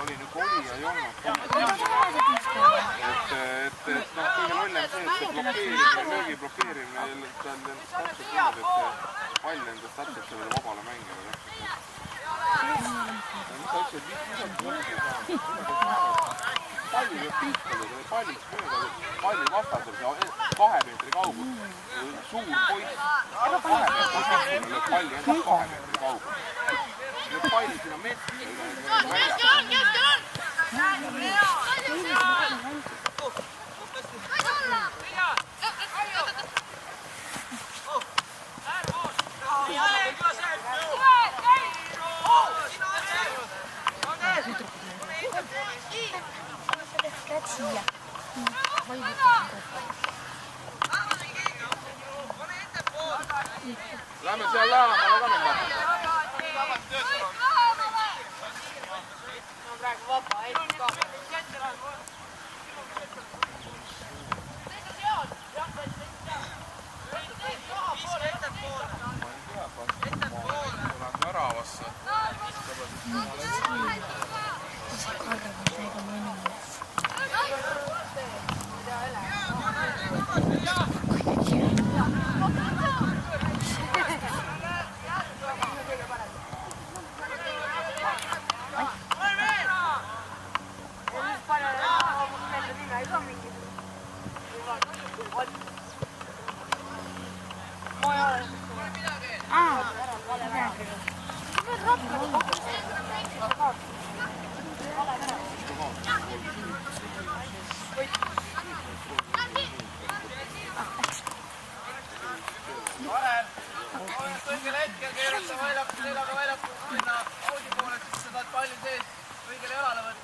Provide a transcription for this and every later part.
oli nüüd oli ja ei olnud. Et kõige lollem see, et see blokeerimine, löögi blokeerimine tal täpselt niimoodi, et see pall endas täpselt sellele vabale mängijale. Mis sa ütlesid, palli peab pihtada, selle palliks mööda, palli vastasel, see 2 meetri kaugus. Suur poiss, 2 meetri kaugus, lööb palli endast 2 meetri kaugus. Lööb palli sinna metsa. Lähme seal lähemale ka nüüd vaatame. On praegu vaba, ei ka. Väravasse. Õigel hetkel keerata väljaku, seljaga väljaku minna ausi poole, siis sa saad palli sees õigele jalale võtta.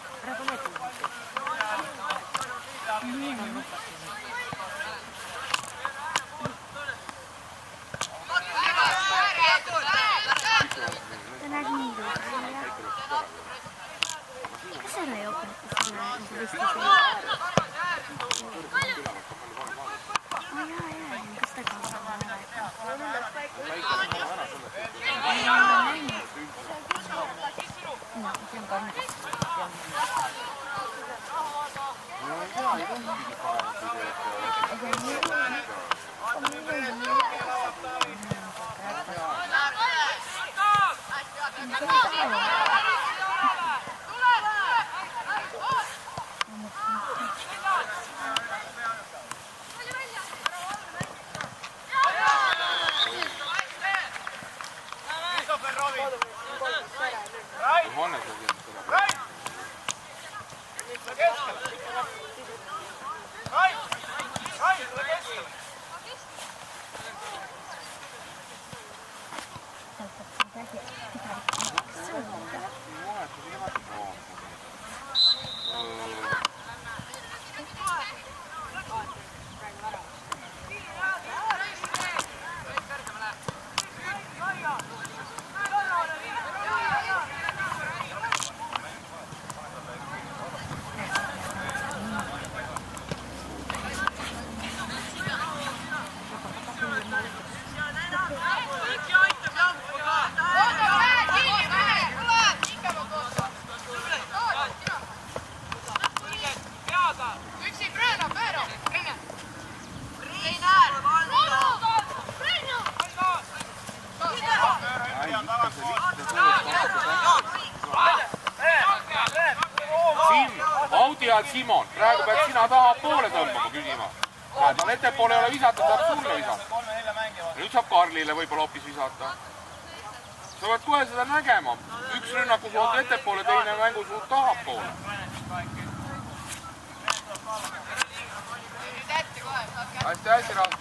Simon, praegu pead sina taha poole tõmbama küsima. Näed, on ettepoole ei ole visata, saab sulle visata. Nüüd saab Karlile võib-olla hoopis visata. Sa pead kohe seda nägema. Üks rünnakusuund ettepoole, teine mängusuund tahapoole. Hästi, Raas.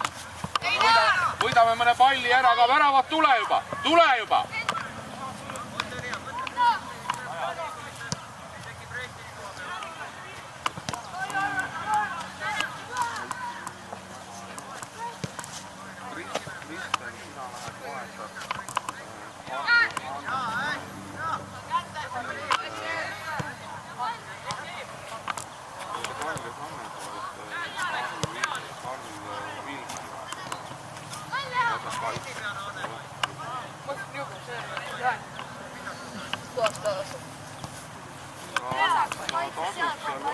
Võidame mõne palli ära, aga väravad tule juba. Tule juba!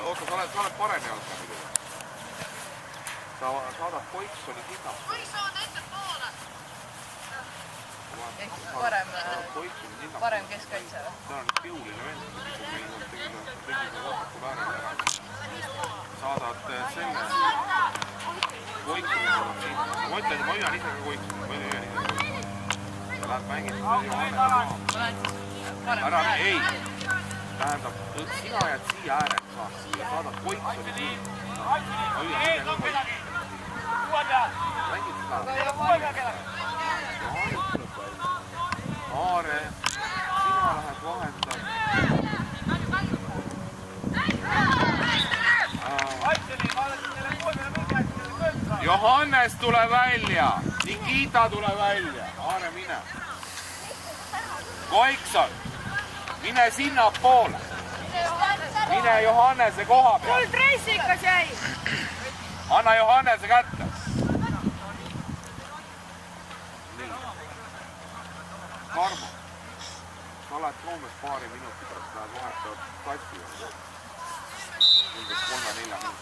Oota, sa oled parem jalka muidugi. Sa saadad Poiksoni kinnast. Parem keskkaitse või? Ta on piuline vend, saadad selle Poiksoni saadad siin. Ma ütlen, ma hüüan ise ka Poiksoni. Ja lähed mängid ära, ei. Tähendab, sina jääd siia äärelt saaks ja saadad Poiksoni siin. Ma hüüan ise ka Poiksoni. Mängid seda. Aare, sina lähed vahendad. Johannes tule välja, Nikita tule välja, Aare mine. Koikson, mine sinna poole. Mine Johannese koha peal. Mul dressikas jäi. Anna Johannese kätte. Karmo, sa oled Soomes paari minuti pärast, lähed vahetavad klassi juurde. Umbes 3-4 minutit.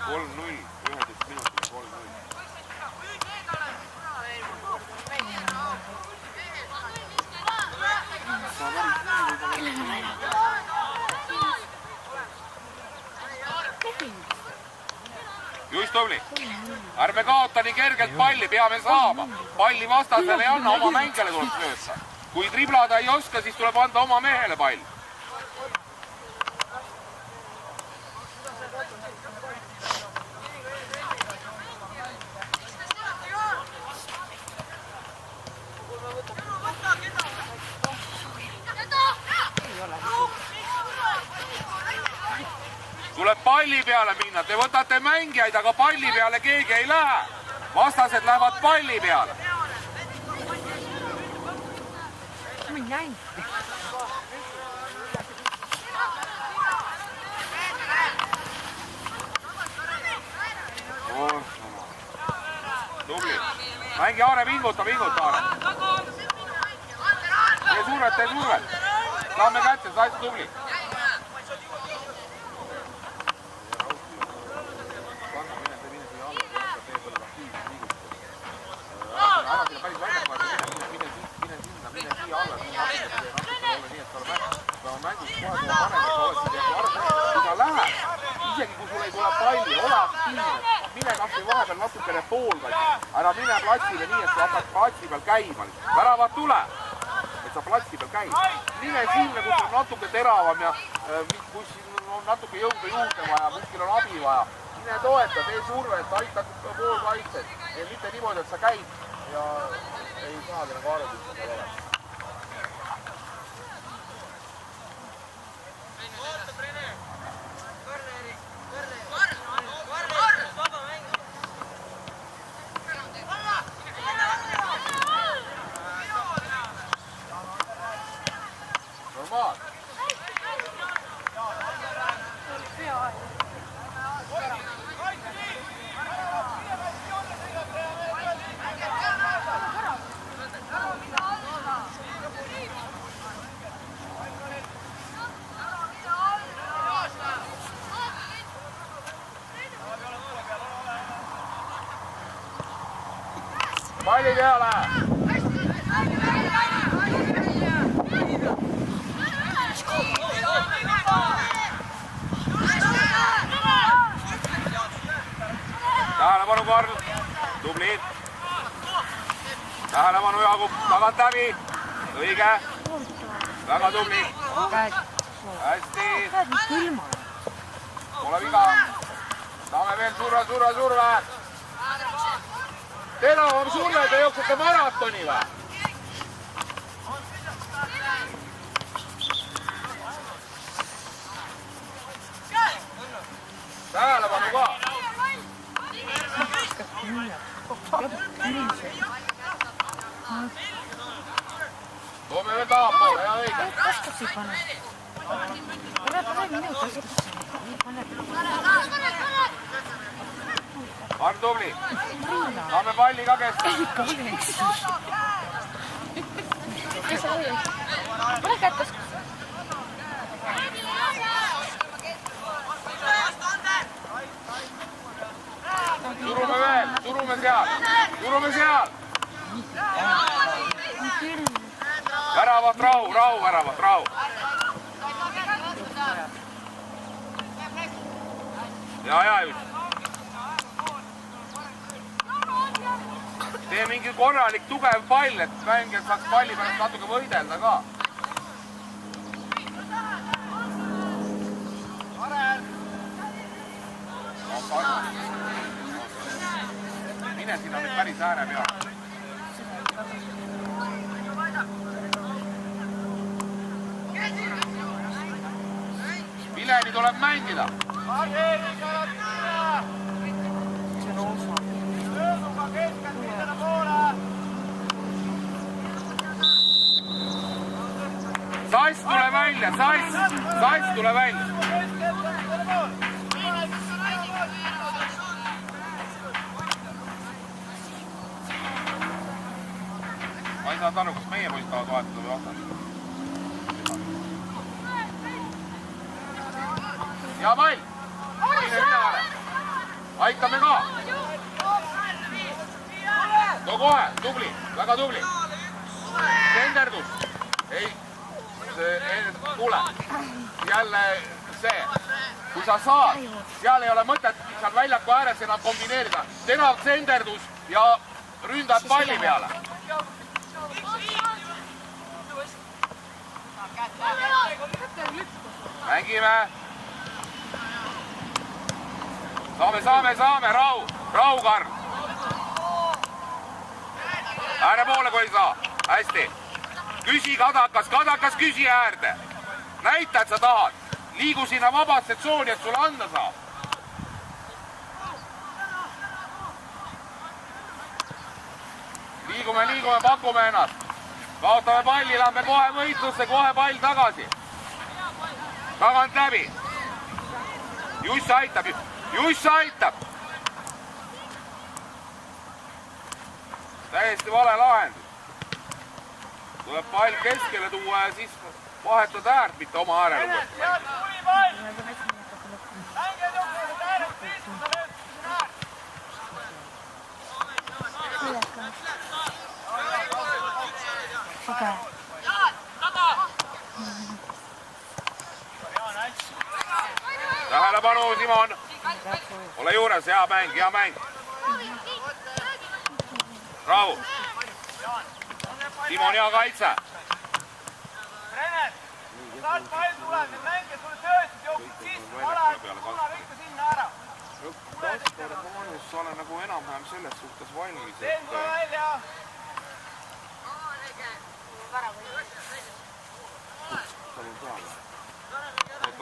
3-0, 11 minutit, 3-0. Just tubli. Ärme kaota nii kergelt palli, peame saama. Palli vastasele ei anna, oma mängele tuleb sööta. Kui triblada ei oska, siis tuleb anda oma mehele pall. Tuleb palli peale minna, te võtate mängijaid, aga palli peale keegi ei lähe. Vastased lähevad palli peale. Tubli. Mängi Aare, vinguta Aare. Tee survet. Saame kätte, sa oled tubli. Isegi kui sul ei tule palli, ole aktiivne. Mine kas või vahepeal natukene poolkatsi. Ära mine platsile nii, et sa hakkad platsi peal käima. Väravad tule, et sa platsi peal käid. Mine sinna, kus on natuke teravam ja kus on natuke jõuda juurde vaja, kuskil on abi vaja. Mine toeta, tee survet, aita poolkaitset. Mitte niimoodi, et sa käid ja ei saagi nagu aru, kus seal olema. Normaal. Palli peale! Tähelepanu, Karl! Tublid! Tähelepanu, Jaagup! Tagant läbi! Õige! Väga tubli! Hästi! Pole viga! Saame veel surve! Teravam surve, te jooksete maratoni või? Tähelepanu ka! Toome veel tahapoole, hea õige! Arn tubli! Saame palli ka kesta! Ole kättes. Surume veel, surume seal. Väravat rahu, väravat rahu. Ja just. Tee mingi korralik tugev pall, et mängijad saaks palli pärast natuke võidelda ka. Mine sinna nüüd päris ääre peale. Vileni tuleb mängida. Sass tule välja, sass tule välja. Ma ei saa aru, kas meie poisid tahavad vahetada või vastata. Hea pall! Aitame ka! No kohe, tubli, väga tubli! Tenderdus! Ei, kuule, jälle see, kui sa saad, seal ei ole mõtet seal väljaku ääres enam kombineerida. Terav tenderdus ja ründad palli peale. Mängime. Saame, rahu, Karl. Ääre poole, kui ei saa. Hästi. Küsi kadakas küsi äärde. Näita, et sa tahad. Liigu sinna vabasse tsooni, et sulle anda saab. Liigume, pakume ennast. Kaotame palli, lähme kohe võitlusse, kohe pall tagasi. Tagant läbi. Juss aitab. Täiesti vale lahendus. Tuleb pall keskele tuua ja siis vahetada äärt, mitte oma äärele uuesti. Tähelepanu, Simon! Ole juures, hea mäng. Bravo! Simon, hea kaitse! Renner, saad pall tuleb, need mängijad sulle töösid jooksid sisse, vana ikka sinna ära. Kaspar Maanus, sa olen nagu enam-vähem selles suhtes valmis, Teen tule välja!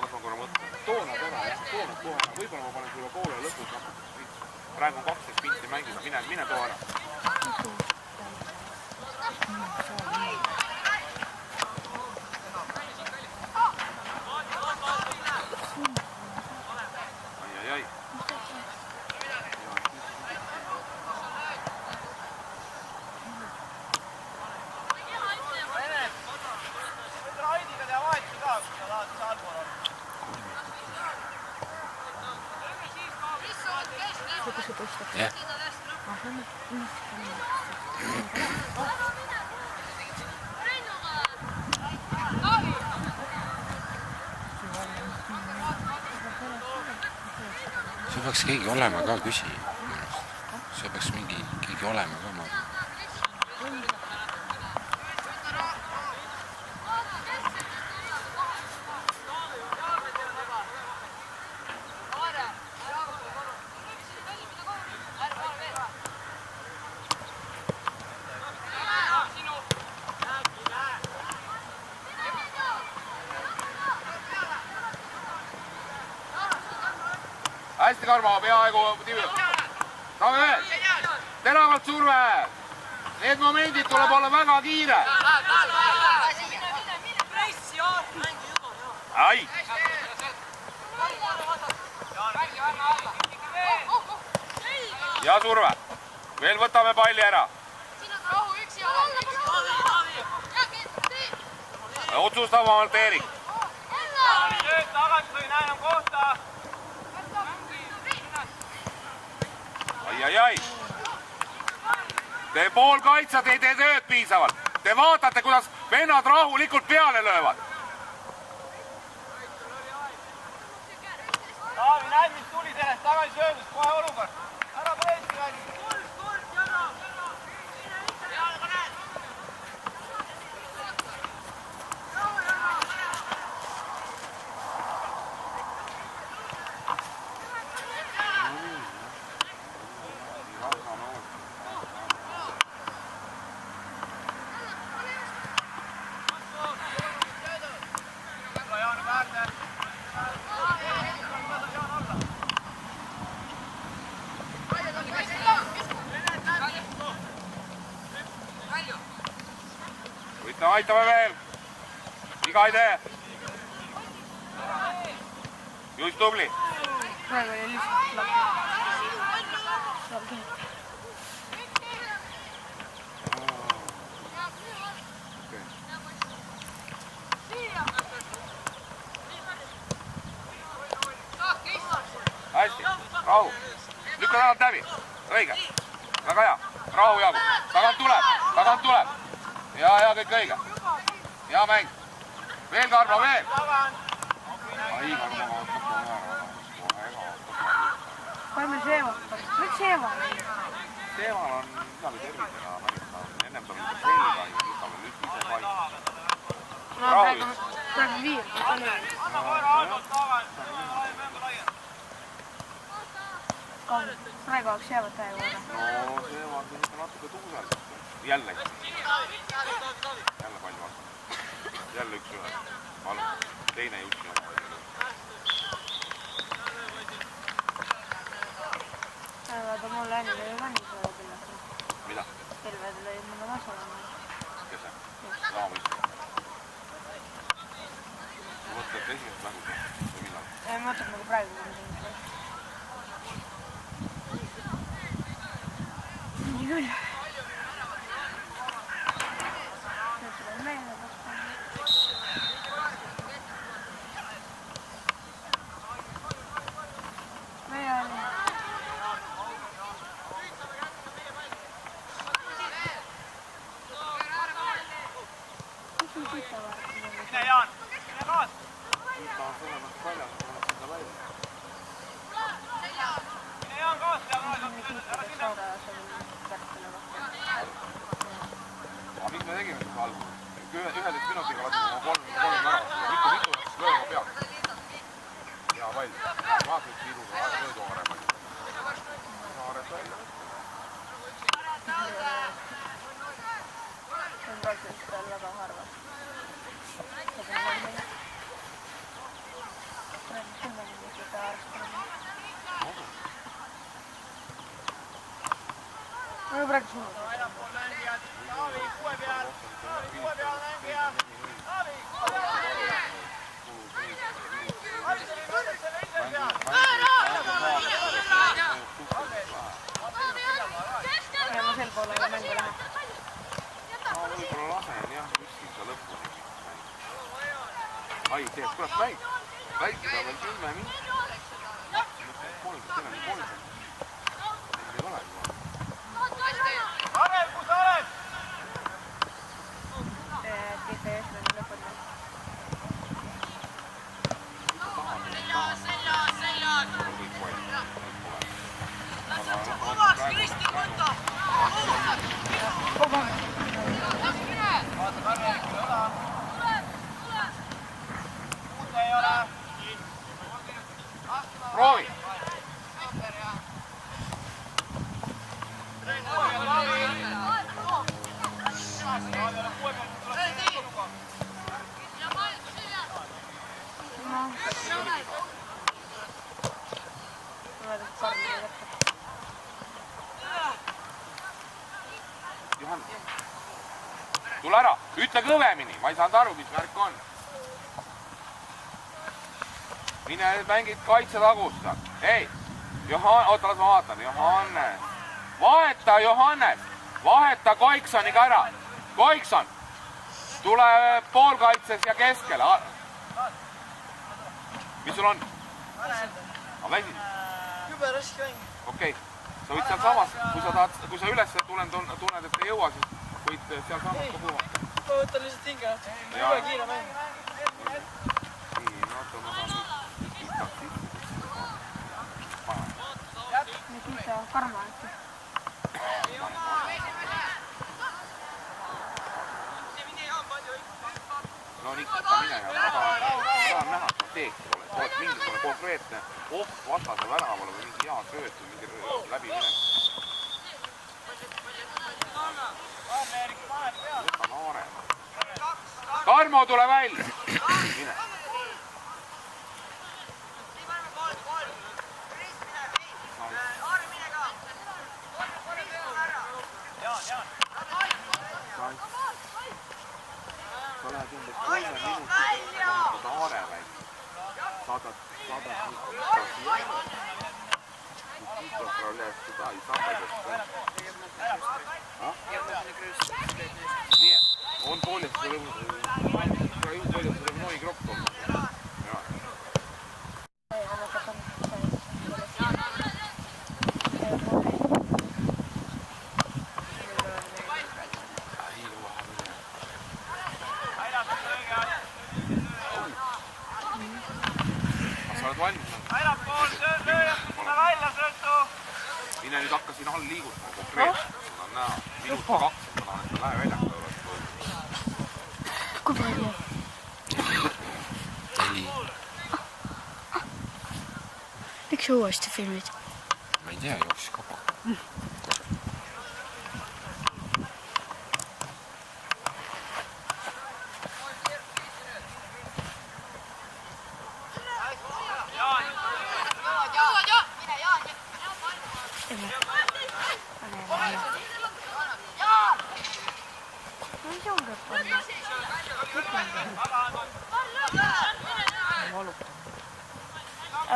Las ma korra mõtlen. Toonad ära, toonad kohe ära. Võib-olla ma panen sulle poole lõpus natuke. Praegu on 12 pinti mängida, mine too ära. Ai. Raidiga teha vahetusi ka, kui sa tahad allpool olla. Jah. See peaks keegi olema ka küsija. See peaks keegi olema ka. Hästi, Karmo, peaaegu tibi. Saame veel. Teravalt surve. Need momendid tuleb olla väga kiire. Ai. Ja surve. Veel võtame palli ära. Siin on rahu üksi. otsustavamalt Eerik. Tööd tagasi, kui ei näe enam kohta. Ai. Te poolkaitsjad ei tee tööd piisavalt. Te vaatate, kuidas vennad rahulikult peale löövad. Taavi, näed, mis tuli sellest tagasi söödust, kohe olukord. Ära põlesti räägi. Aitame veel. Iga ei tee. Juist tubli. Praegu oli lihtsalt lappi. Hästi, rahu. Lükka tagant läbi. Õige. Väga hea. Rahu jagub. Tagant tuleb. Ja kõik õige. Hea mäng. Veel Karmo, veel. Ai, Karmo kaotab kohe ära. Paneme Seeval. Miks Seeval? Seeval on midagi tervisega märgita. Ennem ta oli selga ja nüüd ta veel ise paika. No praegu viir. Praegu oleks jäävad täiega võrra. No Seeval on ikka natuke tuusel. Jälle palju vastu. Jälle üks ühe. Palun. Teine jutti oma. Vaata mulle enne oli vannis väga küll. Mida? Terved lõid mulle masalama. Kes see? Raamis. Mõtled esimest mängu või millal? Ei, mõtled nagu praegu. Nii küll. Mine Jaan, mine kaas. Mine Jaan kaas, teab ära sinna. Aga miks me tegime seda algul? 11 minutiga lasime oma kolm ära. Mitu lööma peaks. Hea pall. Vaatad kiiruga, löödu varem. Saaret välja. On praktiliselt veel väga harva. No praegu suunad. Väljapool mängijad. Taavi, kuue peal mängija. Taavi, kuue peal mängija. Aiteri mõtled selle ise peal. Ja ma sel poole mängu lähen. Ma võib-olla lasen jah, kuskil ka lõpuni. Ai, teed, kurat mäng. Väikida veel 10 minutit. Mõtled 30. Ei ole juba. Arel, kus sa oled? GTS on lõpuni. Vaata Karjakile õla. Uut ei ole. Proovi! Juhan, tule ära, ütle kõvemini, ma ei saanud aru, mis värk on. Mine mängid kaitsetagusta. Ei, oota, las ma vaatan. Johannes. Vaheta Johannes. Vaheta Koiksoniga ära. Koikson. Tule poolkaitses ja keskele. Mis sul on? Väsid? Jube raske mäng. Okei. Sa võid seal samas, kui sa üles tunned, et ei jõua, siis võid seal samas ka puhata. Ma võtan lihtsalt hinge. Jube kiire mäng. Nii, oota, ma saan nüüd Nikita Karma äkki. no Nikita, mine ja tahan näha, et teeks oleks mingisugune konkreetne vastase väravale või mingi hea sööt või mingi läbi minek. Võta Naare. Karmo, tule välja! Mine. Sa lähed umbes 3 minutit vahetad Aare välja. Saadad Nikita praegu seda ei saadades. Nii, on poolest Noi Kropp on. Mine nüüd hakka siin all liigutama konkreetselt, seda on näha. Minut 2, ma tahan, et ta lähe väljaka oleks. Kui palju? 4. Miks sa uuesti filmid? Ma ei tea, jooksis kapa.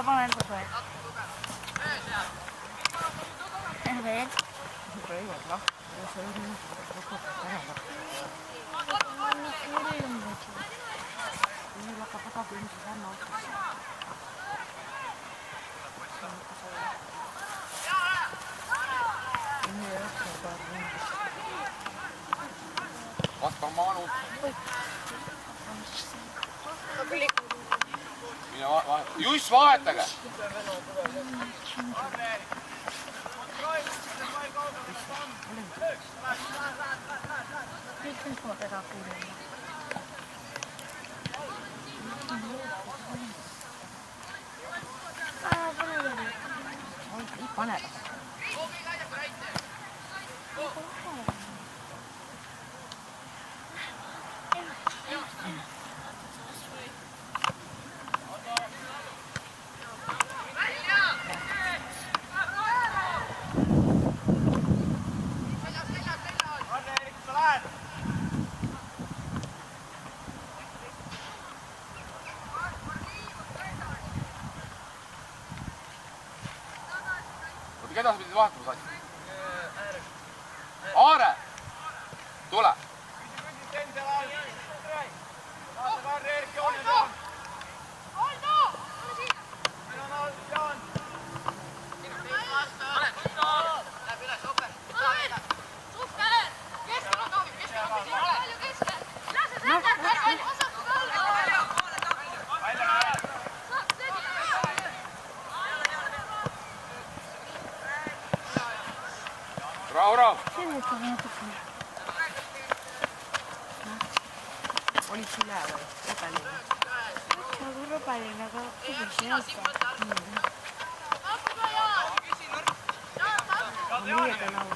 Pane enda kohe. Veel. Vasta Manu. Juss, vahetage! Pane. Keda sa pidid vahetama saatsid? Aare! Tule! Rahu! Olid üle või? Ropeline. Nagu ropeline, aga kuidas ei olnud? Meie tänav.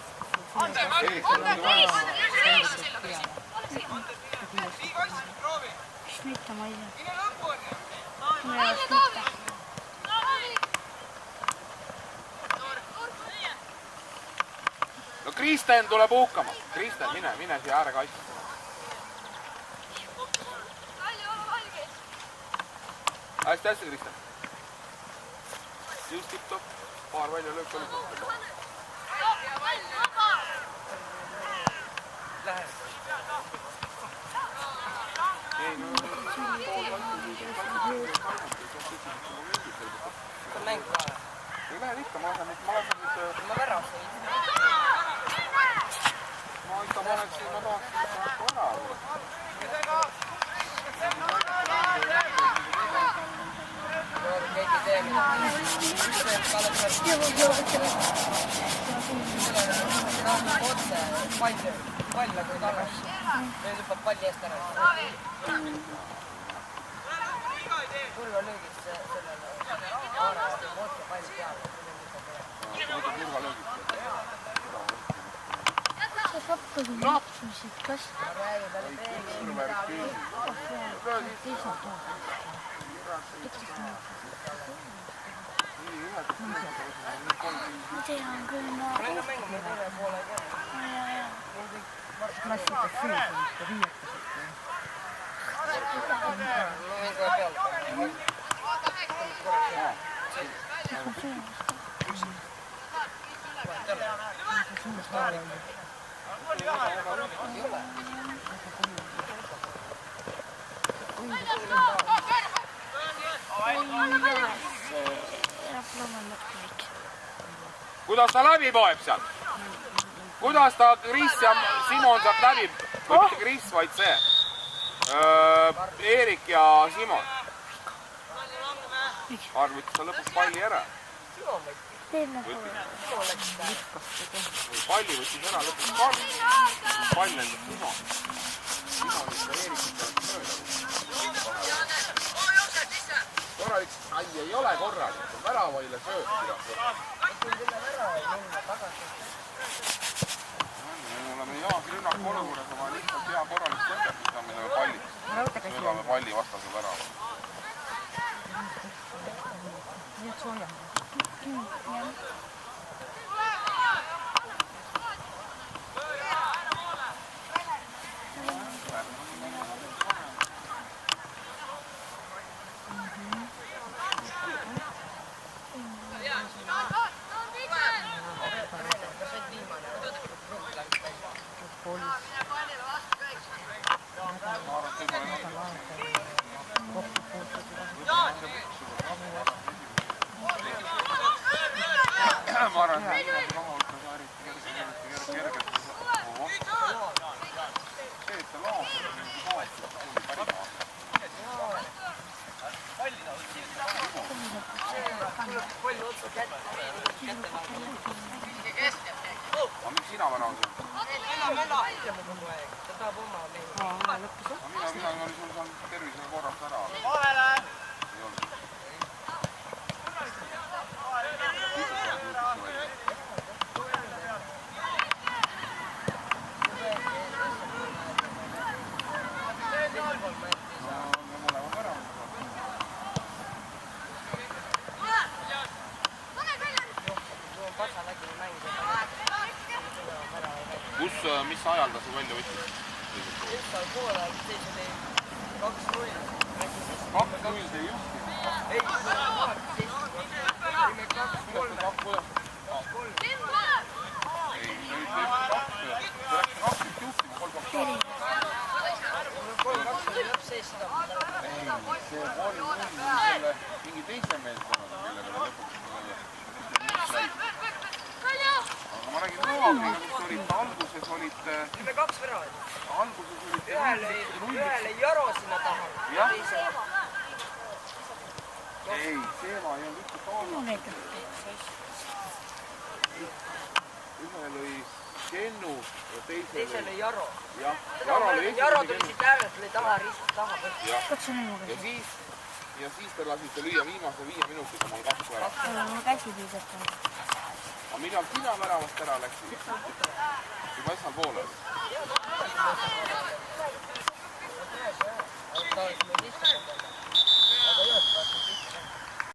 Mis mitte, ma ei tea. Ma ei oleks mitte. No Kristen tuleb uhkama. Kristen, mine siia ääre kaitse. Hästi, Kristen. Just tipp-topp. Paar välja löök oli. mäng ka. Ei lähe ikka, ma lasen nüüd... Ma värav sai. Ma ikka paneksin, ma tahaks ära. Keegi teemine. Kalle otse pall nagu tagasi. Nüüd hüppad palli eest ära. Kurva löögid sellele Aarest ja otse pall peale. Sa pakkusid lapsusid, kas? Ma räägin talle teemine. Ma tean küll, ma... Mängu me teeme poole käe. Klassikas sees, ikka viietased. Ma võin kohe peale panna. Kuidas ta läbi poeb sealt? Kuidas ta Kris ja Simon sealt läbi? Või mitte Kris, vaid see. Eerik ja Simon. Arv võttis ta lõpuks palli ära. Palli võttis ära lõpuks Karl. Pall lendas Simon. Simon ikka Eerikut peaks mööda. Korralik, ei ole korralik. Väravaile sööb. Me oleme Jaagi rünnaku olukorras, aga lihtsalt hea korralik sõndetus on, mida me pallid. Söödame palli vastase värava. Nii et sooja. Ma arvan, et see on raha kergelt. See, et ta laab, see on päris Palju otsa kätte. aga miks sina värava sul? Mena ütleme kogu aeg. Ta tahab oma mehi. Mina olin sul saanud tervisega korrast ära. Vahele! Ei olnud. Mis ajal ta su välja võttis? Üks poole, teis oli 2-0. 2-0 see juhti. Ei, me 2-3. Mingi teise meeskonnaga, kellega ta lõpuks aga ma räägin Noaga, kus olid alguses olid... Me 2 väravat. Alguses olid... Ühele Jaro sinna taha. Jah? Ei, Seema ei olnud üldse taha. Ühel oli Kennu ja teisel oli Jaro. Jah, Jaro tuli siit äärelt, tuli taha, ristus taha. Ja siis ta lasi ta lüüa viimase 5 minutit omal 2 väravat. Ma käsi piisata. Aga millal sina väravast ära läksid? Juba esmal poole. Ta oleks meil lihtsalt. Aga jõud vaata lihtsalt.